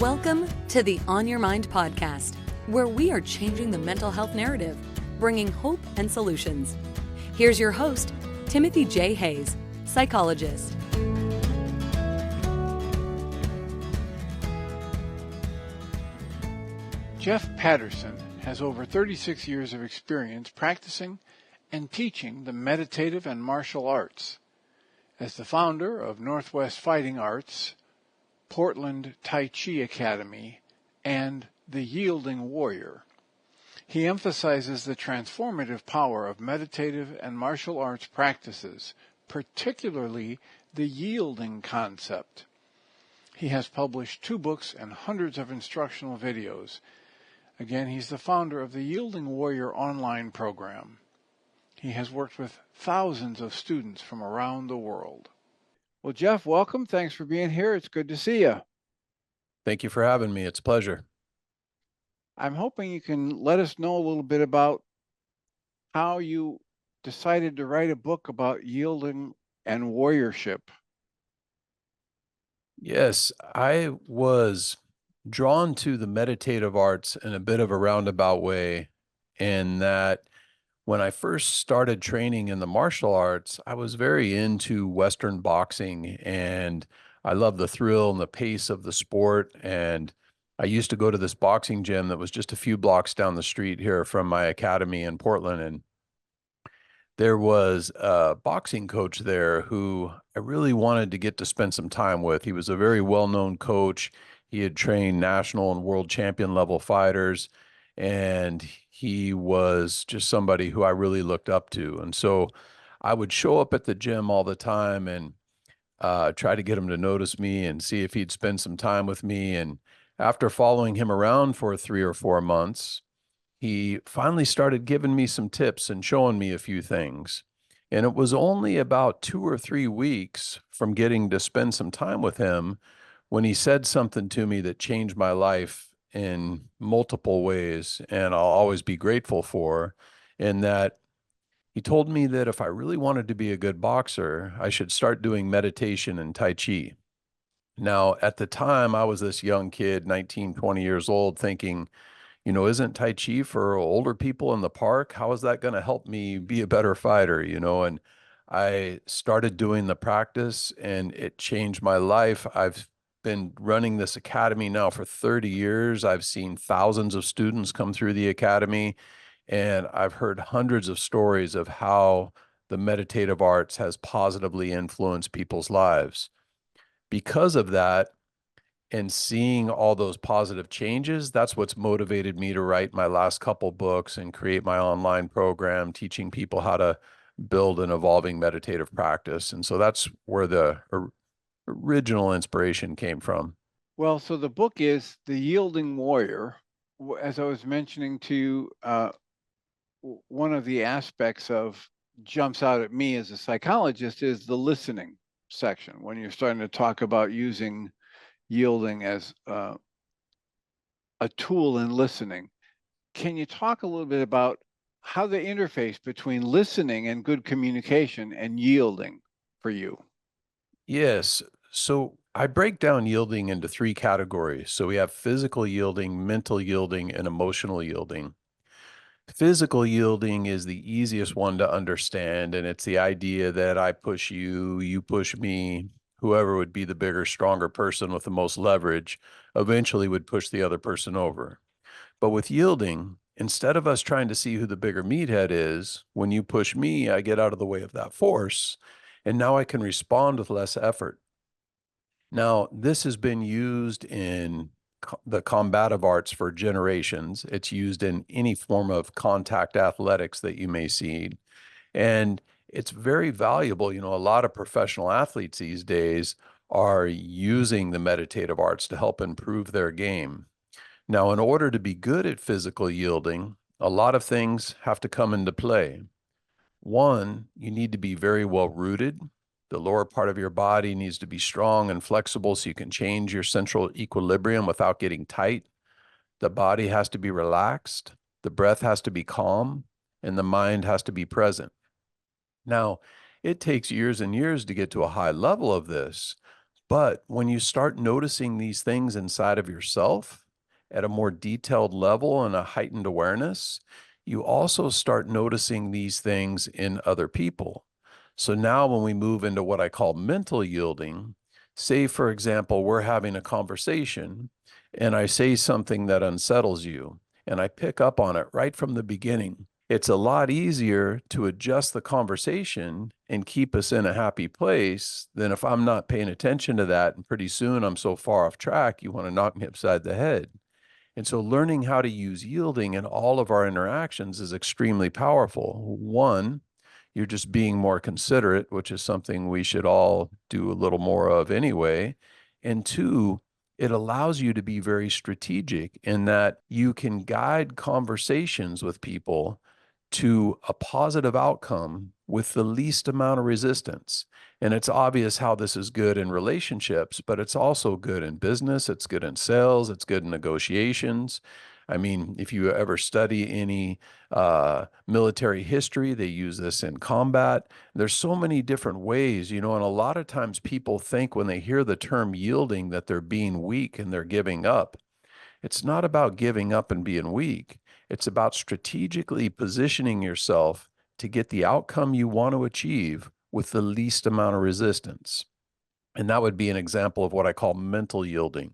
Welcome to the On Your Mind podcast, where we are changing the mental health narrative, bringing hope and solutions. Here's your host, Timothy J. Hayes, psychologist. Jeff Patterson has over 36 years of experience practicing and teaching the meditative and martial arts. As the founder of Northwest Fighting Arts, Portland Tai Chi Academy, and the Yielding Warrior, he emphasizes the transformative power of meditative and martial arts practices, particularly the yielding concept. He has published 2 books and hundreds of instructional videos. Again, he's the founder of the Yielding Warrior online program. He has worked with thousands of students from around the world. Well, Jeff, welcome. Thanks for being here. It's good to see you. Thank you for having me. It's a pleasure. I'm hoping you can let us know a little bit about how you decided to write a book about yielding and warriorship. Yes, I was drawn to the meditative arts in a bit of a roundabout way, in that when I first started training in the martial arts, I was very into Western boxing, and I love the thrill and the pace of the sport. And I used to go to this boxing gym that was just a few blocks down the street here from my academy in Portland. And there was a boxing coach there who I really wanted to get to spend some time with. He was a very well-known coach. He had trained national and world champion level fighters, and he was just somebody who I really looked up to. And so I would show up at the gym all the time and try to get him to notice me and see if he'd spend some time with me. And after following him around for 3 or 4 months, he finally started giving me some tips and showing me a few things. And it was only about 2 or 3 weeks from getting to spend some time with him when he said something to me that changed my life in multiple ways, and I'll always be grateful for. In that he told me that if I really wanted to be a good boxer, I should start doing meditation and Tai Chi. Now, at the time, I was this young kid, 19, 20 years old, thinking, isn't Tai Chi for older people in the park? How is that going to help me be a better fighter? And I started doing the practice, and it changed my life. I've been running this academy now for 30 years. I've seen thousands of students come through the academy, and I've heard hundreds of stories of how the meditative arts has positively influenced people's lives. Because of that, and seeing all those positive changes, that's what's motivated me to write my last couple books and create my online program, teaching people how to build an evolving meditative practice. And so that's where the original inspiration came from. Well, so the book is The Yielding Warrior. As I was mentioning to you, one of the aspects of jumps out at me as a psychologist is the listening section, when you're starting to talk about using yielding as a tool in listening. Can you talk a little bit about how the interface between listening and good communication and yielding for you? Yes. So I break down yielding into 3 categories. So we have physical yielding, mental yielding, and emotional yielding. Physical yielding is the easiest one to understand, and it's the idea that I push you, you push me. Whoever would be the bigger, stronger person with the most leverage eventually would push the other person over. But with yielding, instead of us trying to see who the bigger meathead is, when you push me, I get out of the way of that force, and now I can respond with less effort. Now, this has been used in the combative arts for generations. It's used in any form of contact athletics that you may see. And it's very valuable. A lot of professional athletes these days are using the meditative arts to help improve their game. Now, in order to be good at physical yielding, a lot of things have to come into play. One, you need to be very well rooted. The lower part of your body needs to be strong and flexible so you can change your central equilibrium without getting tight. The body has to be relaxed. The breath has to be calm, and the mind has to be present. Now, it takes years and years to get to a high level of this, But when you start noticing these things inside of yourself at a more detailed level and a heightened awareness, you also start noticing these things in other people. So now when we move into what I call mental yielding, say, for example, we're having a conversation and I say something that unsettles you, and I pick up on it right from the beginning. It's a lot easier to adjust the conversation and keep us in a happy place than if I'm not paying attention to that. And pretty soon I'm so far off track, you want to knock me upside the head. And so learning how to use yielding in all of our interactions is extremely powerful. One, you're just being more considerate, which is something we should all do a little more of anyway. And two, it allows you to be very strategic in that you can guide conversations with people to a positive outcome with the least amount of resistance. And it's obvious how this is good in relationships, but it's also good in business. It's good in sales. It's good in negotiations. I mean, if you ever study any military history, they use this in combat. There's so many different ways, and a lot of times people think when they hear the term yielding that they're being weak and they're giving up. It's not about giving up and being weak. It's about strategically positioning yourself to get the outcome you want to achieve with the least amount of resistance. And that would be an example of what I call mental yielding.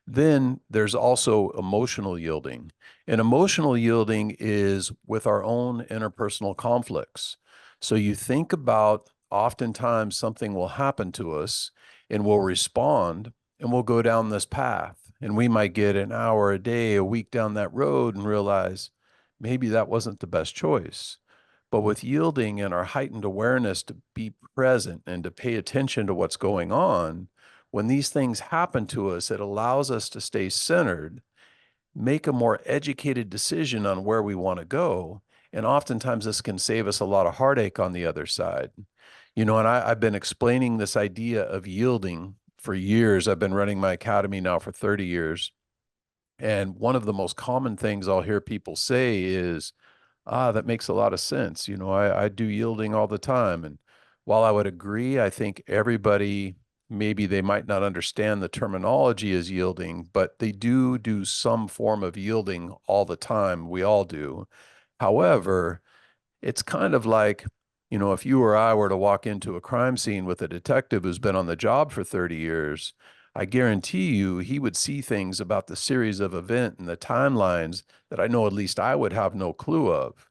Then there's also emotional yielding. And emotional yielding is with our own interpersonal conflicts. So you think about oftentimes something will happen to us and we'll respond and we'll go down this path. And we might get an hour, a day, a week down that road and realize maybe that wasn't the best choice. But with yielding and our heightened awareness to be present and to pay attention to what's going on, when these things happen to us, it allows us to stay centered, make a more educated decision on where we want to go. And oftentimes this can save us a lot of heartache on the other side. And I've been explaining this idea of yielding for years. I've been running my academy now for 30 years. And one of the most common things I'll hear people say is, that makes a lot of sense. I do yielding all the time. And while I would agree, I think everybody, maybe they might not understand the terminology as yielding, but they do some form of yielding all the time. We all do. However, it's kind of like, if you or I were to walk into a crime scene with a detective who's been on the job for 30 years, I guarantee you he would see things about the series of event and the timelines that I know at least I would have no clue of.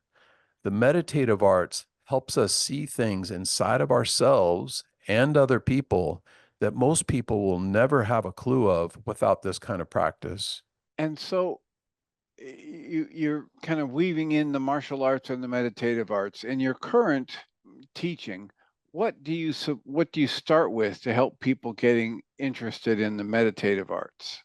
The meditative arts helps us see things inside of ourselves and other people that most people will never have a clue of without this kind of practice. And so you're kind of weaving in the martial arts and the meditative arts in your current teaching. What do you start with to help people getting interested in the meditative arts?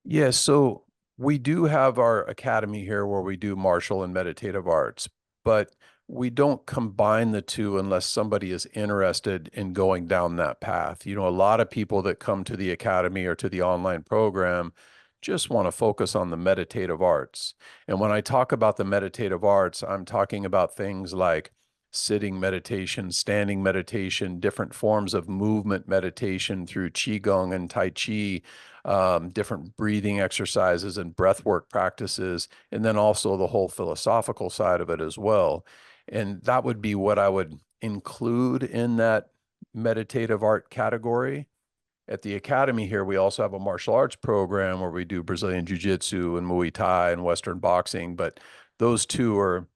Yeah, so we do have our academy here where we do martial and meditative arts, but we don't combine the two unless somebody is interested in going down that path. A lot of people that come to the academy or to the online program just want to focus on the meditative arts. And when I talk about the meditative arts, I'm talking about things like sitting meditation, standing meditation, different forms of movement meditation through Qigong and Tai Chi, different breathing exercises and breathwork practices, and then also the whole philosophical side of it as well. And that would be what I would include in that meditative art category. At the academy here, we also have a martial arts program where we do Brazilian Jiu-Jitsu and Muay Thai and Western boxing, but those two are,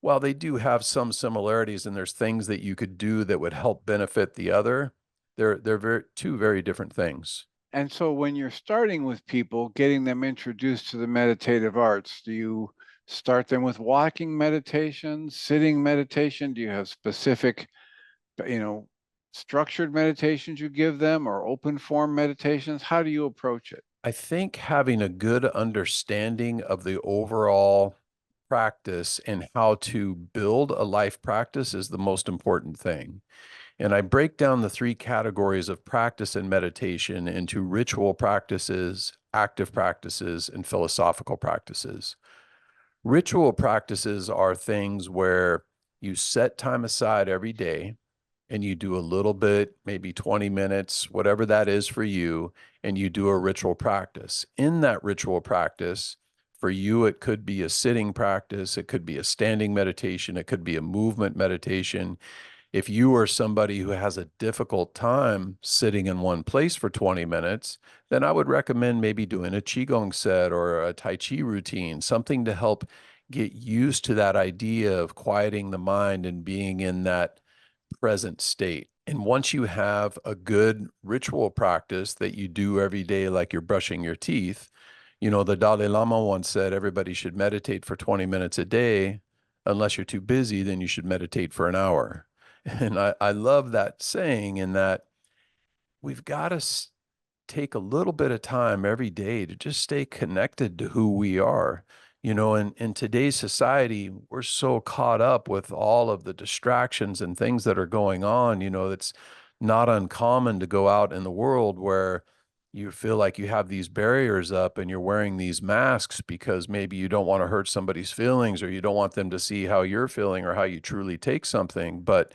while they do have some similarities and there's things that you could do that would help benefit the other, they're two very different things. And so when you're starting with people, getting them introduced to the meditative arts, do you start them with walking meditation, sitting meditation? Do you have specific, structured meditations you give them or open form meditations? How do you approach it? I think having a good understanding of the overall practice and how to build a life practice is the most important thing. And I break down the three categories of practice and meditation into ritual practices, active practices, and philosophical practices. Ritual practices are things where you set time aside every day and you do a little bit, maybe 20 minutes, whatever that is for you, and you do a ritual practice. In that ritual practice, for you, it could be a sitting practice, it could be a standing meditation, it could be a movement meditation. If you are somebody who has a difficult time sitting in one place for 20 minutes, then I would recommend maybe doing a Qigong set or a Tai Chi routine, something to help get used to that idea of quieting the mind and being in that present state. And once you have a good ritual practice that you do every day, like you're brushing your teeth, the Dalai Lama once said everybody should meditate for 20 minutes a day. Unless you're too busy, then you should meditate for an hour. And I love that saying, in that we've got to take a little bit of time every day to just stay connected to who we are. In today's society, we're so caught up with all of the distractions and things that are going on. It's not uncommon to go out in the world where you feel like you have these barriers up and you're wearing these masks because maybe you don't want to hurt somebody's feelings, or you don't want them to see how you're feeling or how you truly take something. But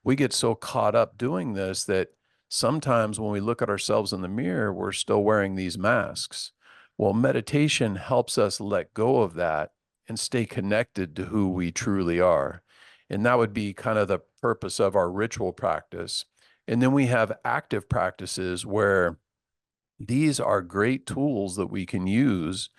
we get so caught up doing this that sometimes when we look at ourselves in the mirror, we're still wearing these masks. Well, meditation helps us let go of that and stay connected to who we truly are. And that would be kind of the purpose of our ritual practice. And then we have active practices, where these are great tools that we can use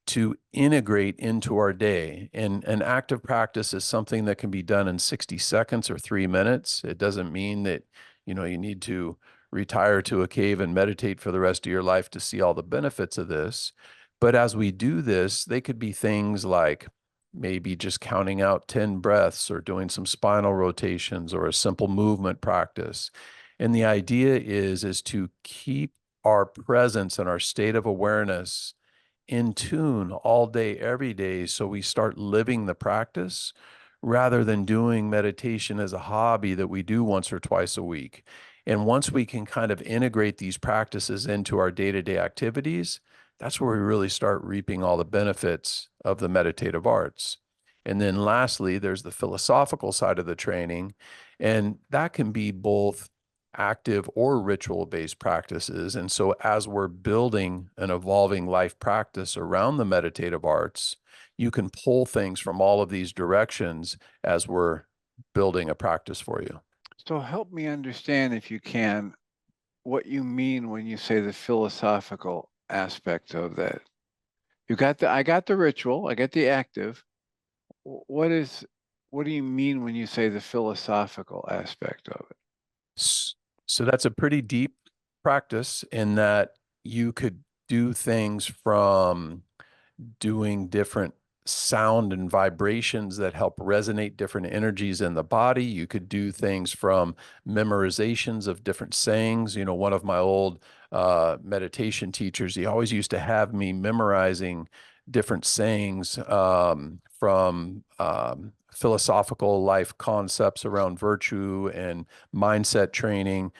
to integrate into our day. And an active practice is something that can be done in 60 seconds or 3 minutes. It doesn't mean that, you need to retire to a cave and meditate for the rest of your life to see all the benefits of this. But as we do this, they could be things like maybe just counting out 10 breaths, or doing some spinal rotations, or a simple movement practice. And the idea is to keep our presence and our state of awareness in tune all day, every day. So we start living the practice rather than doing meditation as a hobby that we do once or twice a week. And once we can kind of integrate these practices into our day-to-day activities, that's where we really start reaping all the benefits of the meditative arts. And then lastly, there's the philosophical side of the training. And that can be both active or ritual-based practices. And so as we're building an evolving life practice around the meditative arts, you can pull things from all of these directions as we're building a practice for you. So help me understand, if you can, what you mean when you say the philosophical aspect of that. I got the ritual, I get the active. What do you mean when you say the philosophical aspect of it? So that's a pretty deep practice, in that you could do things from doing different sound and vibrations that help resonate different energies in the body. You could do things from memorizations of different sayings. One of my old meditation teachers, he always used to have me memorizing different sayings from philosophical life concepts around virtue and mindset training,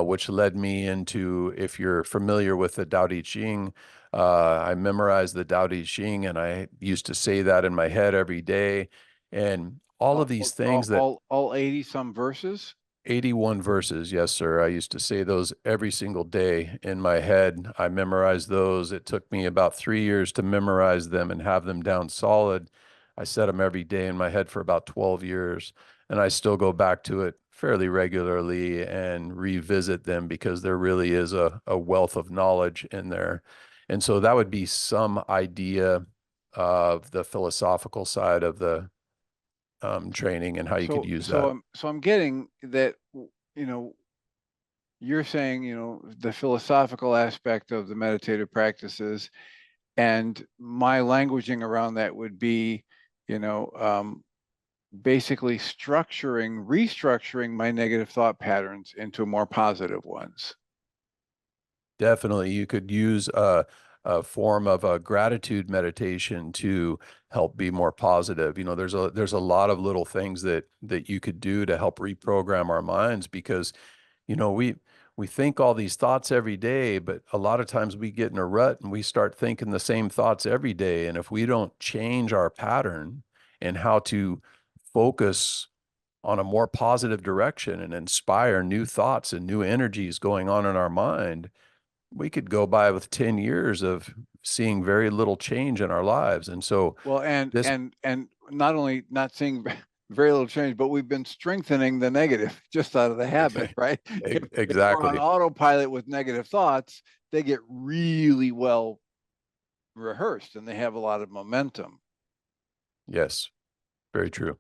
which led me into, if you're familiar with the Tao Te Ching, I memorized the Tao Te Ching, and I used to say that in my head every day. And all of these things that all 80 some verses. 81 verses. Yes, sir. I used to say those every single day in my head. I memorized those. It took me about 3 years to memorize them and have them down solid. I said them every day in my head for about 12 years, and I still go back to it fairly regularly and revisit them, because there really is a wealth of knowledge in there. And so that would be some idea of the philosophical side of the training and how you could use that. I'm getting that, you're saying, the philosophical aspect of the meditative practices, and my languaging around that would be, basically restructuring my negative thought patterns into more positive ones. Definitely, you could use a form of a gratitude meditation to help be more positive. There's a lot of little things that you could do to help reprogram our minds, because we think all these thoughts every day, but a lot of times we get in a rut and we start thinking the same thoughts every day. And if we don't change our pattern and how to focus on a more positive direction and inspire new thoughts and new energies going on in our mind, we could go by with 10 years of seeing very little change in our lives. And so Well, and this, and not only not seeing very little change, but we've been strengthening the negative just out of the habit, right? If we're on exactly. autopilot with negative thoughts, they get really well rehearsed and they have a lot of momentum. Yes, very true.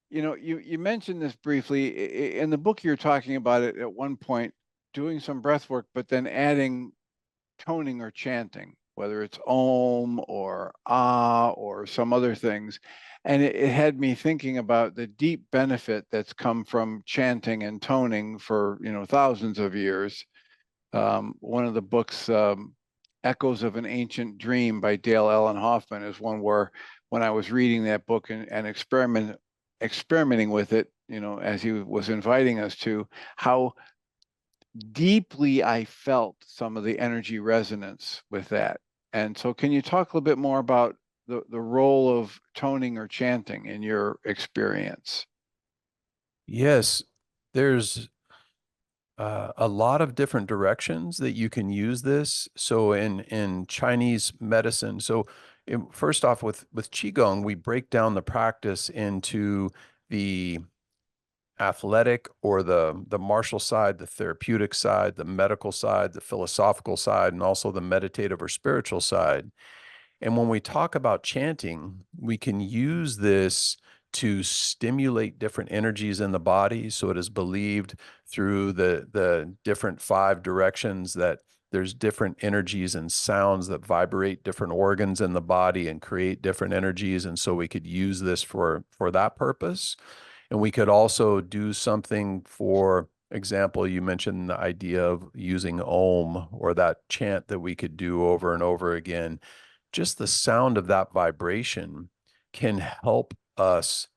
You know, you mentioned this briefly in the book. You're talking about it at one point, doing some breath work, but then adding toning or chanting, whether it's Om or Ah or some other things. And it had me thinking about the deep benefit that's come from chanting and toning for, thousands of years. One of the books, Echoes of an Ancient Dream by Dale Allen Hoffman, is one where when I was reading that book and experimenting with it, as he was inviting us to, how deeply I felt some of the energy resonance with that. And so can you talk a little bit more about the role of toning or chanting in your experience? Yes, there's a lot of different directions that you can use this. So in Chinese medicine, first off with qigong, we break down the practice into the athletic or the martial side, the therapeutic side, the medical side, the philosophical side, and also the meditative or spiritual side. And when we talk about chanting, we can use this to stimulate different energies in the body. So it is believed through the different five directions that there's different energies and sounds that vibrate different organs in the body and create different energies. And so we could use this for that purpose. And we could also do something, for example, you mentioned the idea of using Om or that chant that we could do over and over again. Just the sound of that vibration can help us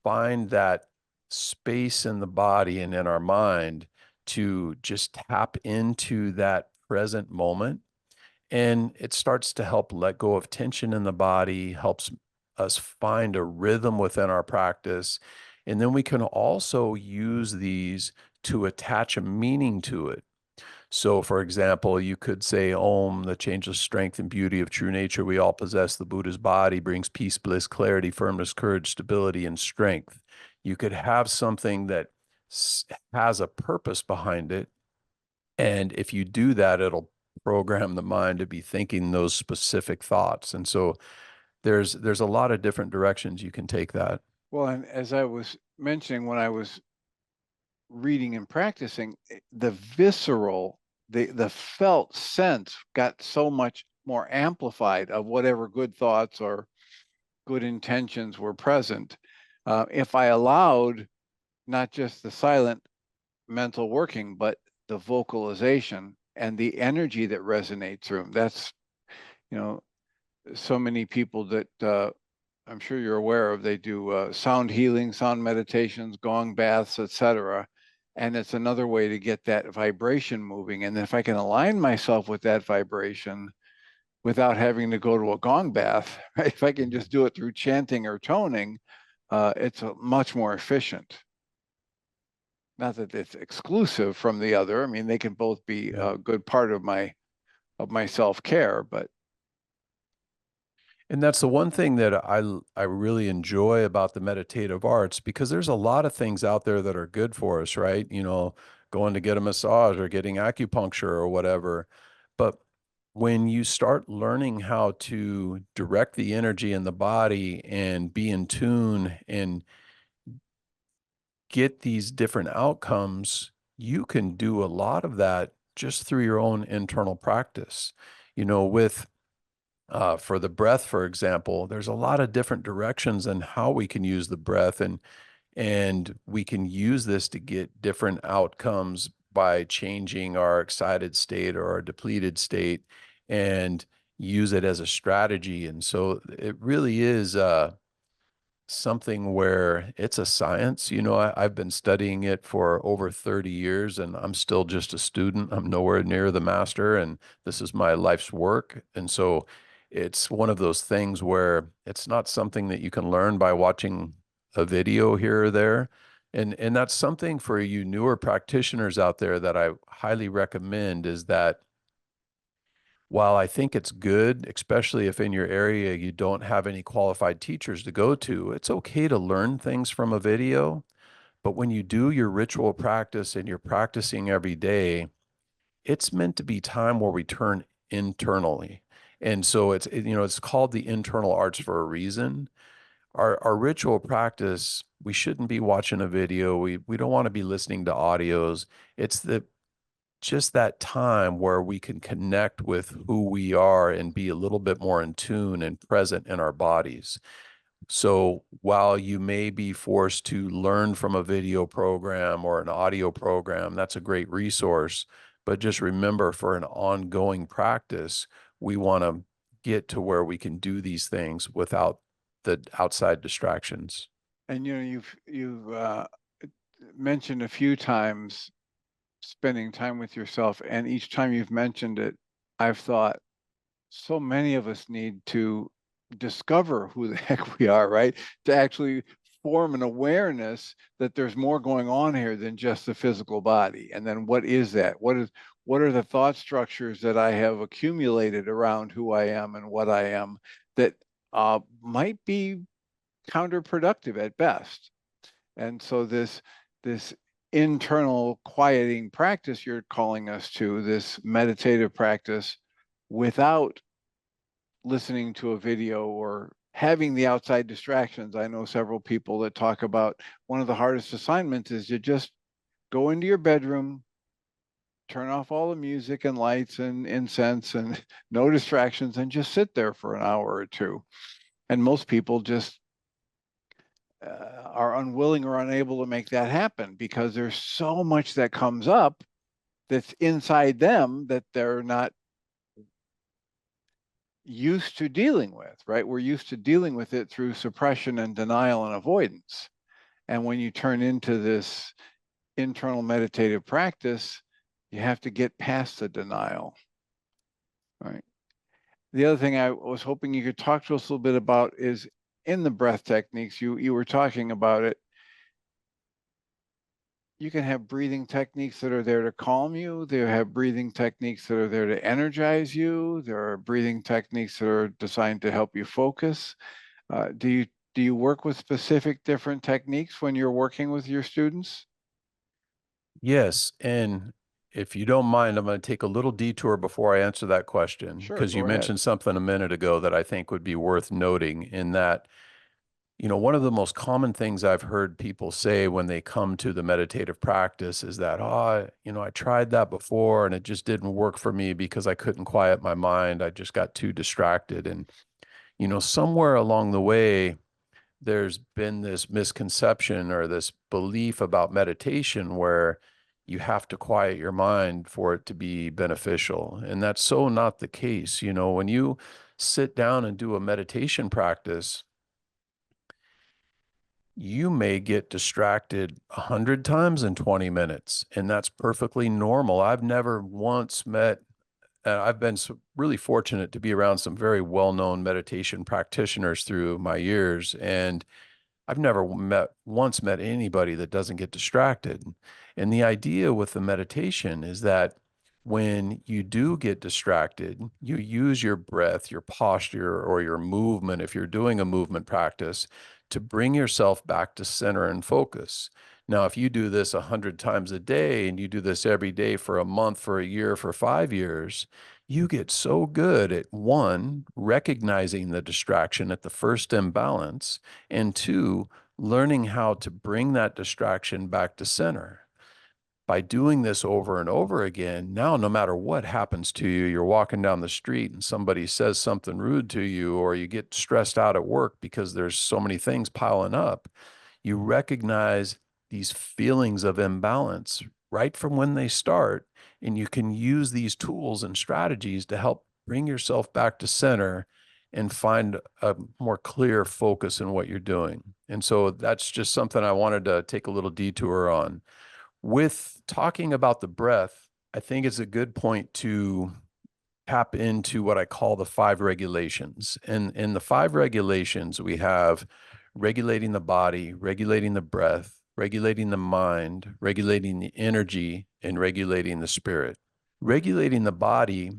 find that space in the body and in our mind to just tap into that present moment. And it starts to help let go of tension in the body, helps us find a rhythm within our practice. And then we can also use these to attach a meaning to it. So, for example, you could say, Om, the changeless strength and beauty of true nature we all possess, the Buddha's body brings peace, bliss, clarity, firmness, courage, stability, and strength. You could have something that has a purpose behind it. And if you do that, it'll program the mind to be thinking those specific thoughts. And so there's a lot of different directions you can take that. Well, and as I was mentioning when I was reading and practicing, the visceral, the felt sense got so much more amplified of whatever good thoughts or good intentions were present. If I allowed not just the silent mental working, but the vocalization and the energy that resonates through them. That's, you know, so many people that I'm sure you're aware of, they do sound healing, sound meditations, gong baths, etc. And it's another way to get that vibration moving. And if I can align myself with that vibration without having to go to a gong bath, right? If I can just do it through chanting or toning, it's much more efficient. Not that it's exclusive from the other. I mean, they can both be Yeah. a good part of my self-care, but And that's the one thing that I really enjoy about the meditative arts, because there's a lot of things out there that are good for us, right? You know, going to get a massage or getting acupuncture or whatever. But when you start learning how to direct the energy in the body and be in tune and get these different outcomes, you can do a lot of that just through your own internal practice. You know, with for the breath, for example, there's a lot of different directions and how we can use the breath, and we can use this to get different outcomes by changing our excited state or our depleted state and use it as a strategy. And so it really is something where it's a science. You know, I've been studying it for over 30 years and I'm still just a student. I'm nowhere near the master, and this is my life's work. And so it's one of those things where it's not something that you can learn by watching a video here or there. And that's something for you newer practitioners out there that I highly recommend, is that while I think it's good, especially if in your area you don't have any qualified teachers to go to, it's okay to learn things from a video. But when you do your ritual practice and you're practicing every day, it's meant to be time where we turn internally. And so it's called the internal arts for a reason. Our ritual practice, we shouldn't be watching a video. We don't want to be listening to audios. It's just that time where we can connect with who we are and be a little bit more in tune and present in our bodies. So while you may be forced to learn from a video program or an audio program, that's a great resource. But just remember, for an ongoing practice, we want to get to where we can do these things without the outside distractions. And you've mentioned a few times spending time with yourself, and each time you've mentioned it, I've thought, so many of us need to discover who the heck we are, right? To actually form an awareness that there's more going on here than just the physical body. And then what is that? What are the thought structures that I have accumulated around who I am and what I am that might be counterproductive at best? And so this internal quieting practice you're calling us to, this meditative practice, without listening to a video or having the outside distractions. I know several people that talk about one of the hardest assignments is to just go into your bedroom, turn off all the music and lights and incense and no distractions, and just sit there for an hour or two. And most people just are unwilling or unable to make that happen because there's so much that comes up that's inside them that they're not used to dealing with, right? We're used to dealing with it through suppression and denial and avoidance. And when you turn into this internal meditative practice, you have to get past the denial, right? The other thing I was hoping you could talk to us a little bit about is in the breath techniques, you were talking about it. You can have breathing techniques that are there to calm you. There have breathing techniques that are there to energize you. There are breathing techniques that are designed to help you focus. Do you work with specific different techniques when you're working with your students? Yes. And if you don't mind, I'm going to take a little detour before I answer that question, Sure, because you go ahead. mentioned something a minute ago that I think would be worth noting, in that, one of the most common things I've heard people say when they come to the meditative practice is that, I tried that before and it just didn't work for me because I couldn't quiet my mind. I just got too distracted. And, somewhere along the way, there's been this misconception or this belief about meditation where you have to quiet your mind for it to be beneficial. And that's so not the case. When you sit down and do a meditation practice, you may get distracted 100 times in 20 minutes, and that's perfectly normal. I've never once met, I've been really fortunate to be around some very well-known meditation practitioners through my years, and I've never once met anybody that doesn't get distracted. And the idea with the meditation is that when you do get distracted, you use your breath, your posture, or your movement, if you're doing a movement practice, to bring yourself back to center and focus. Now, if you do this 100 times a day and you do this every day for a month, for a year, for 5 years, you get so good at, one, recognizing the distraction at the first imbalance, and two, learning how to bring that distraction back to center. By doing this over and over again, now no matter what happens to you, you're walking down the street and somebody says something rude to you, or you get stressed out at work because there's so many things piling up, you recognize these feelings of imbalance right from when they start, and you can use these tools and strategies to help bring yourself back to center and find a more clear focus in what you're doing. And so that's just something I wanted to take a little detour on. With talking about the breath, I think it's a good point to tap into what I call the 5 regulations. And in the 5 regulations, we have regulating the body, regulating the breath, regulating the mind, regulating the energy, and regulating the spirit. Regulating the body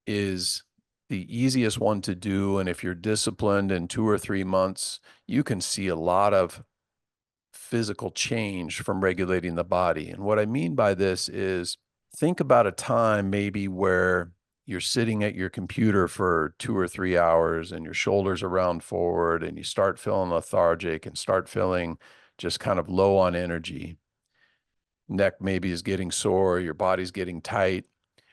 is the easiest one to do. And if you're disciplined in 2 or 3 months, you can see a lot of physical change from regulating the body. And what I mean by this is think about a time maybe where you're sitting at your computer for 2 or 3 hours and your shoulders are round forward and you start feeling lethargic and start feeling just kind of low on energy. Neck maybe is getting sore, your body's getting tight.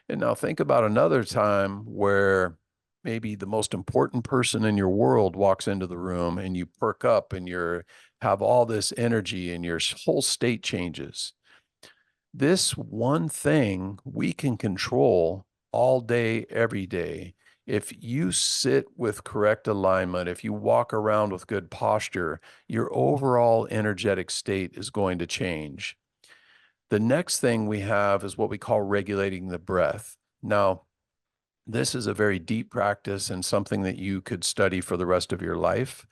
And now think about another time where maybe the most important person in your world walks into the room and you perk up and you have all this energy and your whole state changes. This one thing we can control all day, every day. If you sit with correct alignment, if you walk around with good posture, your overall energetic state is going to change. The next thing we have is what we call regulating the breath. Now, this is a very deep practice and something that you could study for the rest of your life.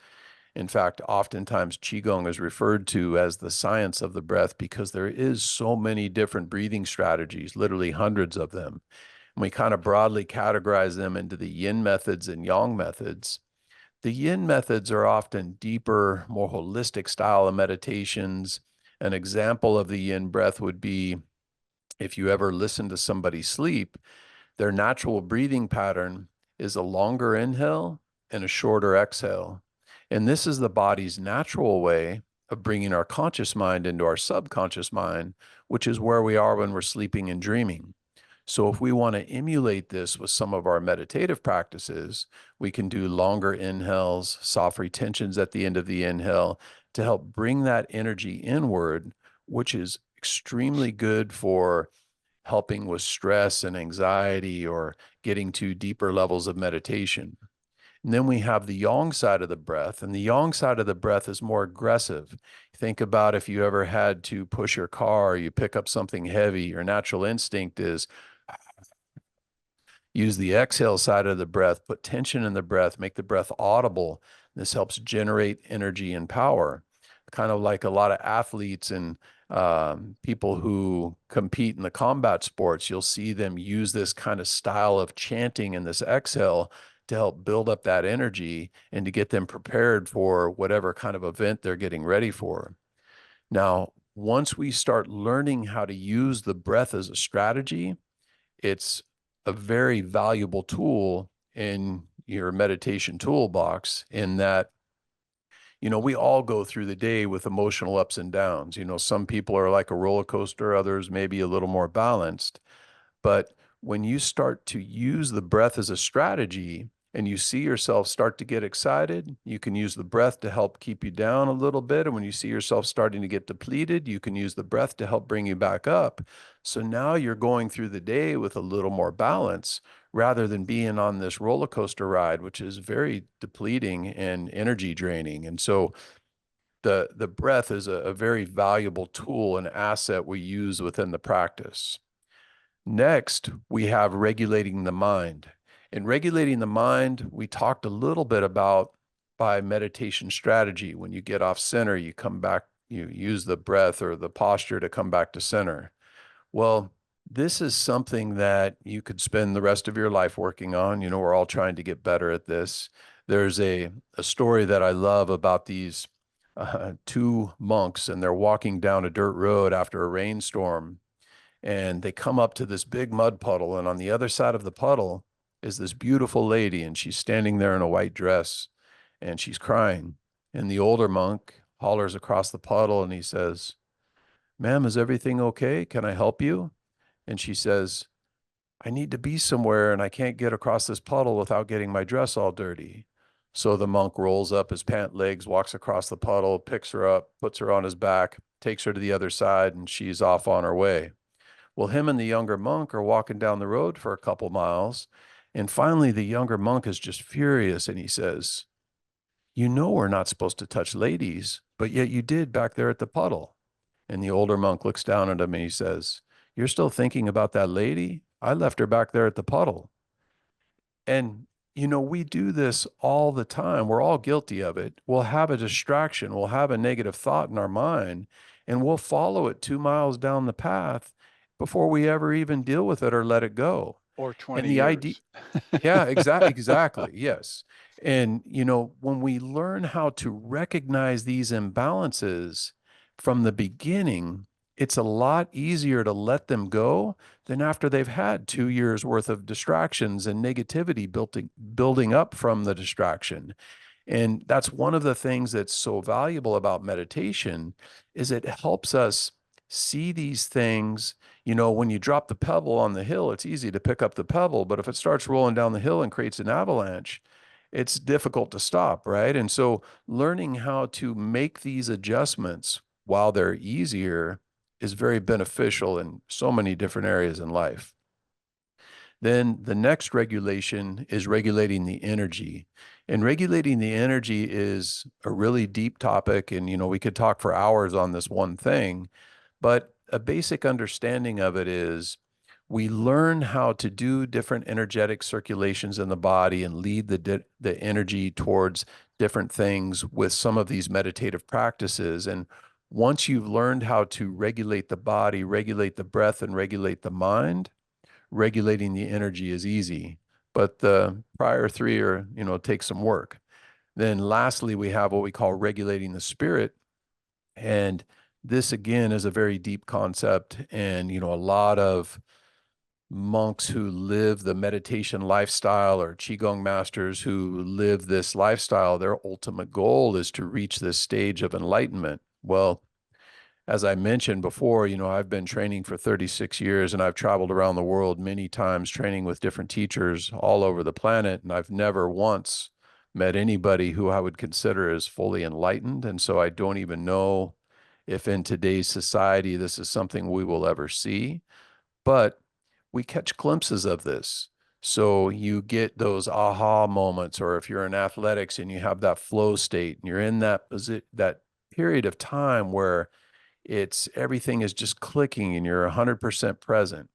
In fact, oftentimes Qigong is referred to as the science of the breath because there is so many different breathing strategies, literally hundreds of them. And we kind of broadly categorize them into the yin methods and yang methods. The yin methods are often deeper, more holistic style of meditations. An example of the yin breath would be if you ever listen to somebody sleep, their natural breathing pattern is a longer inhale and a shorter exhale. And this is the body's natural way of bringing our conscious mind into our subconscious mind, which is where we are when we're sleeping and dreaming. So if we want to emulate this with some of our meditative practices, we can do longer inhales, soft retentions at the end of the inhale to help bring that energy inward, which is extremely good for helping with stress and anxiety or getting to deeper levels of meditation. And then we have the yang side of the breath, and the yang side of the breath is more aggressive. Think about if you ever had to push your car, you pick up something heavy, your natural instinct is use the exhale side of the breath, put tension in the breath, make the breath audible. This helps generate energy and power. Kind of like a lot of athletes and people who compete in the combat sports, you'll see them use this kind of style of chanting and this exhale to help build up that energy and to get them prepared for whatever kind of event they're getting ready for. Now, once we start learning how to use the breath as a strategy, it's a very valuable tool in your meditation toolbox in that, we all go through the day with emotional ups and downs. Some people are like a roller coaster, others maybe a little more balanced. But when you start to use the breath as a strategy and you see yourself start to get excited, you can use the breath to help keep you down a little bit. And when you see yourself starting to get depleted, you can use the breath to help bring you back up. So now you're going through the day with a little more balance rather than being on this roller coaster ride, which is very depleting and energy draining. And so the breath is a very valuable tool and asset we use within the practice. Next, we have regulating the mind. In regulating the mind, we talked a little bit about by meditation strategy. When you get off center, you come back, you use the breath or the posture to come back to center. Well, this is something that you could spend the rest of your life working on. We're all trying to get better at this. There's a story that I love about these two monks, and they're walking down a dirt road after a rainstorm. And they come up to this big mud puddle, and on the other side of the puddle is this beautiful lady, and she's standing there in a white dress, and she's crying. And the older monk hollers across the puddle, and he says, "Ma'am, is everything okay? Can I help you?" And she says, "I need to be somewhere, and I can't get across this puddle without getting my dress all dirty." So the monk rolls up his pant legs, walks across the puddle, picks her up, puts her on his back, takes her to the other side, and she's off on her way. Well, him and the younger monk are walking down the road for a couple miles. And finally, the younger monk is just furious. And he says, we're not supposed to touch ladies, but yet you did back there at the puddle." And the older monk looks down at him and he says, "You're still thinking about that lady? I left her back there at the puddle." And, we do this all the time. We're all guilty of it. We'll have a distraction, we'll have a negative thought in our mind, and we'll follow it 2 miles down the path before we ever even deal with it or let it go. Or And 20 the idea, years. yeah, exactly. Yes. And, when we learn how to recognize these imbalances from the beginning, it's a lot easier to let them go than after they've had 2 years worth of distractions and negativity building up from the distraction. And that's one of the things that's so valuable about meditation is it helps us see these things. When you drop the pebble on the hill, it's easy to pick up the pebble, but if it starts rolling down the hill and creates an avalanche, it's difficult to stop, right? And so learning how to make these adjustments while they're easier is very beneficial in so many different areas in life. Then the next regulation is regulating the energy. And regulating the energy is a really deep topic. And, we could talk for hours on this one thing, but a basic understanding of it is we learn how to do different energetic circulations in the body and lead the energy towards different things with some of these meditative practices. And once you've learned how to regulate the body, regulate the breath, and regulate the mind, regulating the energy is easy, but the prior three take some work. Then lastly, we have what we call regulating the spirit. And this again is a very deep concept. And, a lot of monks who live the meditation lifestyle or Qigong masters who live this lifestyle, their ultimate goal is to reach this stage of enlightenment. Well, as I mentioned before, I've been training for 36 years and I've traveled around the world many times training with different teachers all over the planet. And I've never once met anybody who I would consider as fully enlightened. And so I don't even know if in today's society this is something we will ever see, but we catch glimpses of this. So you get those aha moments, or if you're in athletics and you have that flow state and you're in that period of time where it's everything is just clicking and you're 100% present.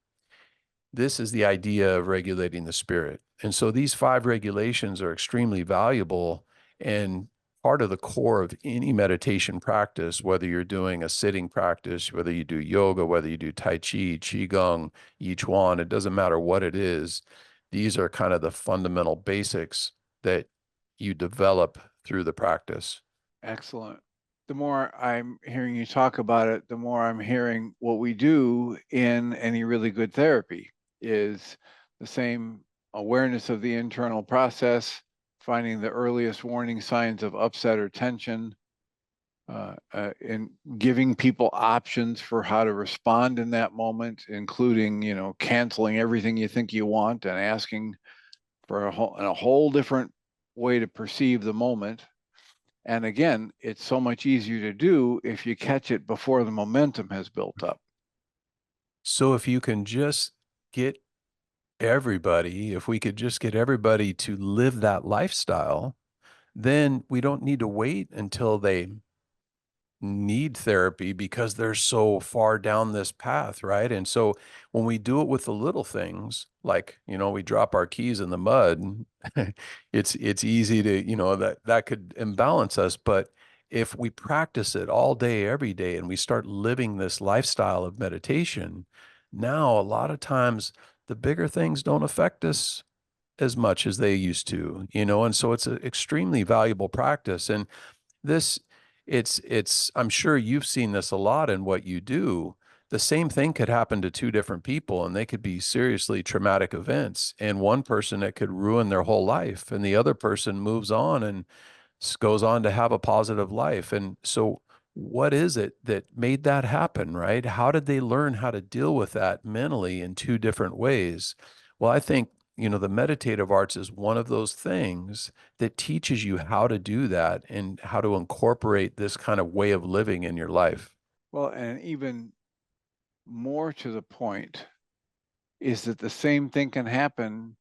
This is the idea of regulating the spirit. And so these 5 regulations are extremely valuable and part of the core of any meditation practice, whether you're doing a sitting practice, whether you do yoga, whether you do Tai Chi, Qigong, Yi Chuan, it doesn't matter what it is. These are kind of the fundamental basics that you develop through the practice. Excellent. The more I'm hearing you talk about it, the more I'm hearing what we do in any really good therapy is the same awareness of the internal process, finding the earliest warning signs of upset or tension, and giving people options for how to respond in that moment, including, canceling everything you think you want and asking for a whole different way to perceive the moment. And again, it's so much easier to do if you catch it before the momentum has built up. So if you can just get if we could just get everybody to live that lifestyle, then we don't need to wait until they need therapy because they're so far down this path, right? And so when we do it with the little things, like, we drop our keys in the mud, it's easy to, that could imbalance us. But if we practice it all day, every day, and we start living this lifestyle of meditation, now a lot of times the bigger things don't affect us as much as they used to, and so it's an extremely valuable practice. And this, I'm sure you've seen this a lot in what you do. The same thing could happen to two different people, and they could be seriously traumatic events. And one person, it could ruin their whole life, and the other person moves on and goes on to have a positive life. And so, what is it that made that happen, right? How did they learn how to deal with that mentally in two different ways? Well, I think, the meditative arts is one of those things that teaches you how to do that and how to incorporate this kind of way of living in your life. Well, and even more to the point is that the same thing can happen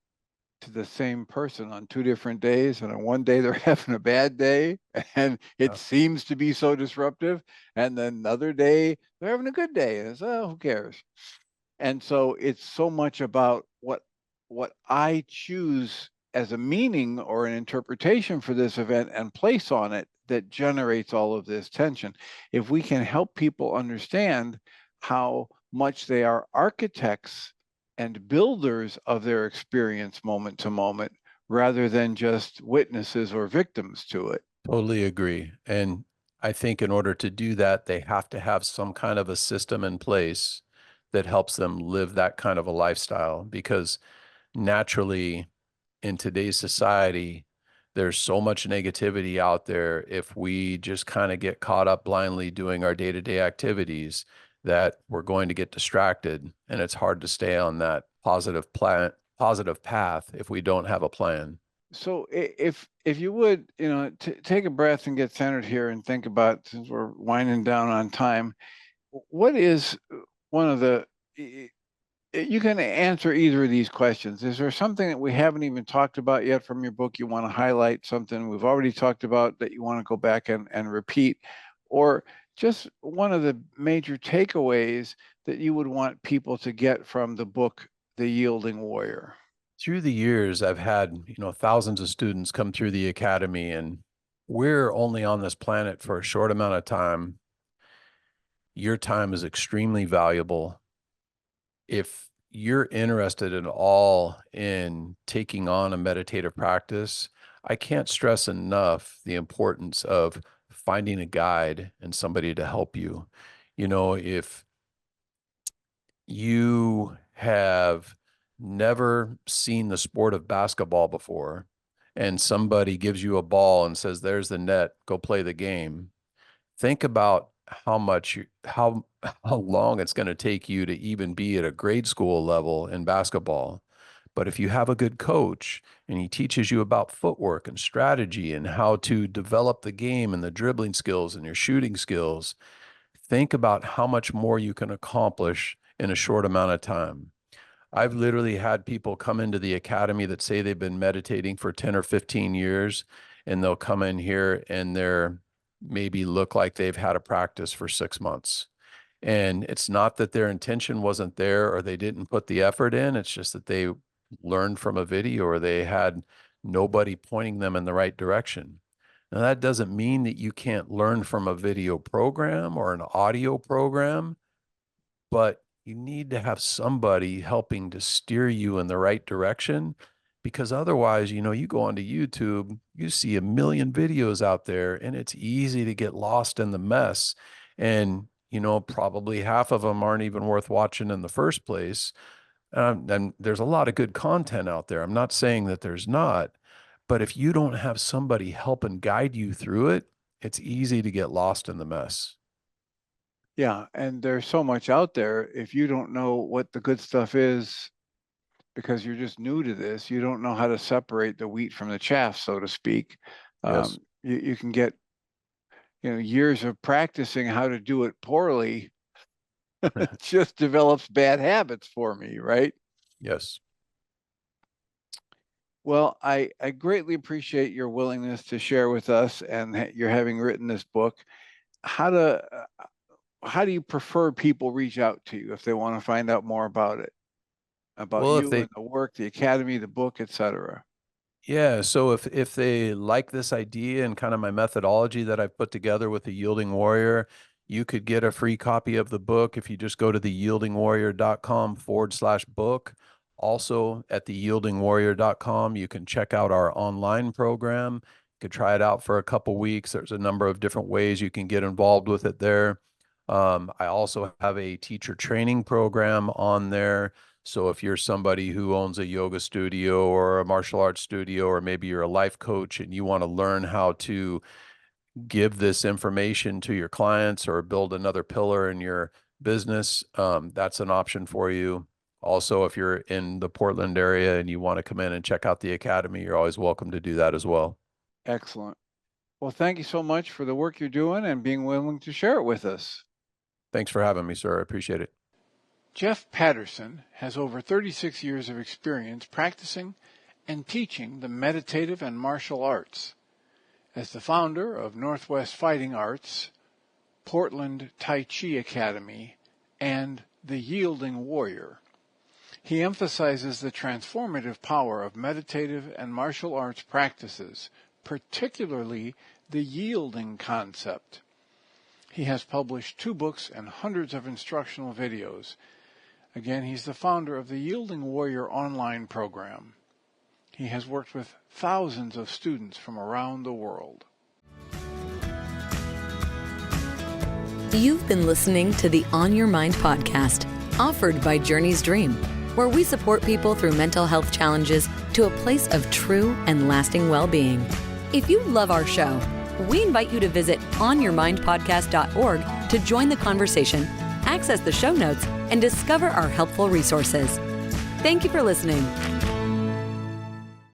to the same person on 2 different days. And on one day they're having a bad day and it Yeah. seems to be so disruptive. And then another day they're having a good day. And it's, oh, who cares? And so it's so much about what I choose as a meaning or an interpretation for this event and place on it that generates all of this tension. If we can help people understand how much they are architects and builders of their experience moment to moment, rather than just witnesses or victims to it. Totally agree. And I think in order to do that, they have to have some kind of a system in place that helps them live that kind of a lifestyle, because naturally in today's society, there's so much negativity out there. If we just kind of get caught up blindly doing our day-to-day activities, that we're going to get distracted, and it's hard to stay on that positive path if we don't have a plan. So if you would, take a breath and get centered here and think about, since we're winding down on time, what is one of the you can answer either of these questions. Is there something that we haven't even talked about yet from your book you want to highlight, something we've already talked about that you want to go back and repeat, or just one of the major takeaways that you would want people to get from the book, The Yielding Warrior? Through the years, I've had, thousands of students come through the academy, and we're only on this planet for a short amount of time. Your time is extremely valuable. If you're interested at all in taking on a meditative practice, I can't stress enough the importance of finding a guide and somebody to help you. If you have never seen the sport of basketball before, and somebody gives you a ball and says, "There's the net, go play the game," think about how long it's going to take you to even be at a grade school level in basketball. But if you have a good coach and he teaches you about footwork and strategy and how to develop the game and the dribbling skills and your shooting skills, think about how much more you can accomplish in a short amount of time. I've literally had people come into the academy that say they've been meditating for 10 or 15 years, and they'll come in here and they're maybe look like they've had a practice for 6 months. And it's not that their intention wasn't there or they didn't put the effort in. It's just that they learned from a video or they had nobody pointing them in the right direction. Now, that doesn't mean that you can't learn from a video program or an audio program, but you need to have somebody helping to steer you in the right direction, because otherwise, you go onto YouTube, you see a million videos out there, and it's easy to get lost in the mess. And, probably half of them aren't even worth watching in the first place. And there's a lot of good content out there. I'm not saying that there's not, but if you don't have somebody help and guide you through it, it's easy to get lost in the mess. Yeah, and there's so much out there. If you don't know what the good stuff is, because you're just new to this, you don't know how to separate the wheat from the chaff, so to speak. Yes. You can get, years of practicing how to do it poorly. It just develops bad habits for me, right? Yes. Well, I greatly appreciate your willingness to share with us, and you're having written this book. How to how do you prefer people reach out to you if they want to find out more about it, about Well, if you they and the work, the academy, the book, etc.? Yeah, so if they like this idea and kind of my methodology that I've put together with the Yielding Warrior, you could get a free copy of the book if you just go to theyieldingwarrior.com/book. Also at theyieldingwarrior.com, you can check out our online program. You could try it out for a couple weeks. There's a number of different ways you can get involved with it there. I also have a teacher training program on there. So if you're somebody who owns a yoga studio or a martial arts studio, or maybe you're a life coach and you want to learn how to give this information to your clients or build another pillar in your business, that's an option for you. Also, if you're in the Portland area and you want to come in and check out the academy, you're always welcome to do that as well. Excellent. Well, thank you so much for the work you're doing and being willing to share it with us. Thanks for having me, sir. I appreciate it. Jeff Patterson has over 36 years of experience practicing and teaching the meditative and martial arts. As the founder of Northwest Fighting Arts, Portland Tai Chi Academy, and the Yielding Warrior, He emphasizes the transformative power of meditative and martial arts practices, particularly the yielding concept. He has published 2 books and hundreds of instructional videos. Again, he's the founder of the Yielding Warrior online program. He has worked with thousands of students from around the world. You've been listening to the On Your Mind podcast, offered by Journey's Dream, where we support people through mental health challenges to a place of true and lasting well-being. If you love our show, we invite you to visit onyourmindpodcast.org to join the conversation, access the show notes, and discover our helpful resources. Thank you for listening.